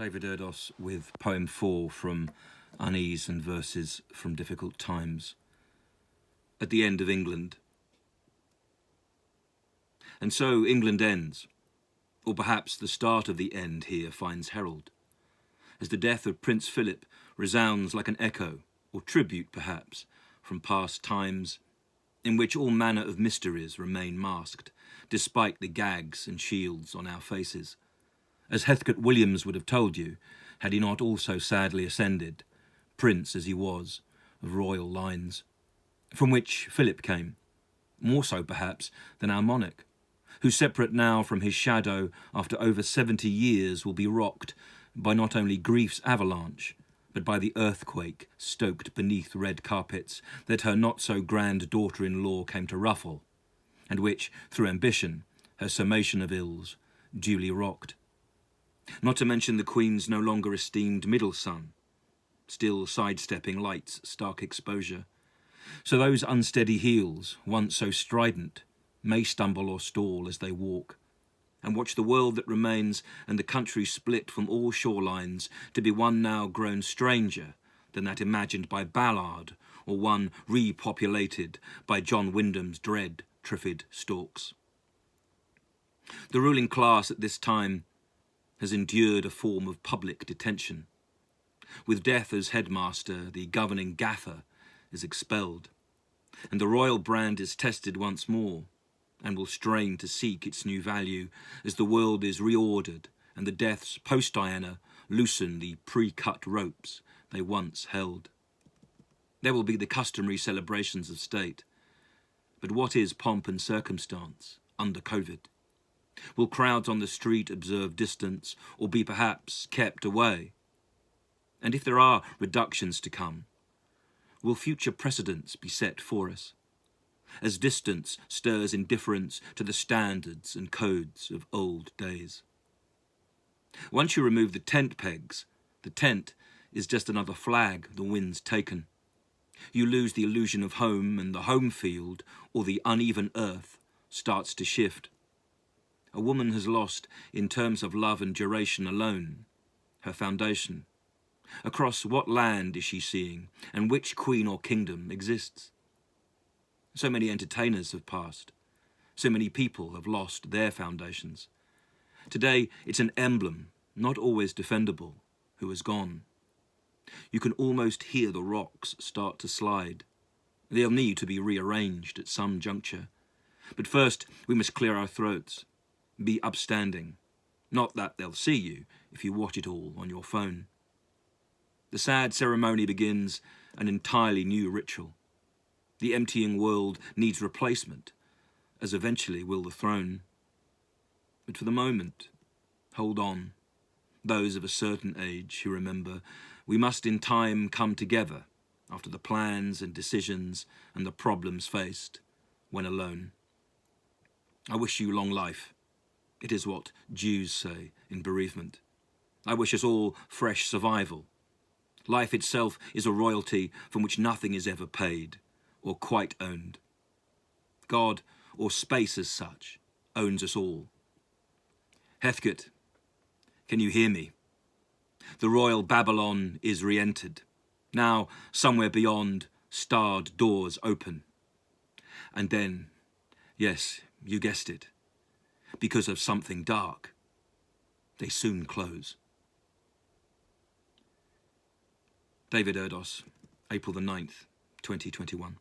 David Erdos with poem 4 from Unease and verses from Difficult Times. At the end of England. And so England ends, or perhaps the start of the end here finds herald, as the death of Prince Philip resounds like an echo, or tribute perhaps, from past times in which all manner of mysteries remain masked, despite the gags and shields on our faces. As Heathcote Williams would have told you, had he not also sadly ascended, prince as he was, of royal lines, from which Philip came, more so perhaps than our monarch, who separate now from his shadow after over 70 years will be rocked by not only grief's avalanche, but by the earthquake stoked beneath red carpets that her not-so-grand daughter-in-law came to ruffle, and which, through ambition, her summation of ills, duly rocked. Not to mention the Queen's no longer esteemed middle son, still sidestepping light's stark exposure. So those unsteady heels, once so strident, may stumble or stall as they walk, and watch the world that remains and the country split from all shorelines to be one now grown stranger than that imagined by Ballard, or one repopulated by John Wyndham's dread Triffid stalks. The ruling class at this time has endured a form of public detention. With death as headmaster, the governing gaffer is expelled, and the royal brand is tested once more, and will strain to seek its new value as the world is reordered and the deaths post-Diana loosen the pre-cut ropes they once held. There will be the customary celebrations of state, but what is pomp and circumstance under COVID? Will crowds on the street observe distance or be perhaps kept away? And if there are reductions to come, will future precedents be set for us, as distance stirs indifference to the standards and codes of old days? Once you remove the tent pegs, the tent is just another flag the wind's taken. You lose the illusion of home, and the home field, or the uneven earth, starts to shift. A woman has lost, in terms of love and duration alone, her foundation. Across what land is she seeing, and which queen or kingdom exists? So many entertainers have passed. So many people have lost their foundations. Today, it's an emblem, not always defendable, who has gone. You can almost hear the rocks start to slide. They'll need to be rearranged at some juncture. But first, we must clear our throats. Be upstanding. Not that they'll see you if you watch it all on your phone. The sad ceremony begins, an entirely new ritual. The emptying world needs replacement, as eventually will the throne. But for the moment, hold on. Those of a certain age who remember, we must in time come together after the plans and decisions and the problems faced when alone. I wish you long life. It is what Jews say in bereavement. I wish us all fresh survival. Life itself is a royalty from which nothing is ever paid or quite owned. God, or space as such, owns us all. Heathcote, can you hear me? The royal Babylon is re-entered. Now, somewhere beyond, starred doors open. And then, yes, you guessed it, because of something dark, they soon close. David Erdos, April the 9th, 2021.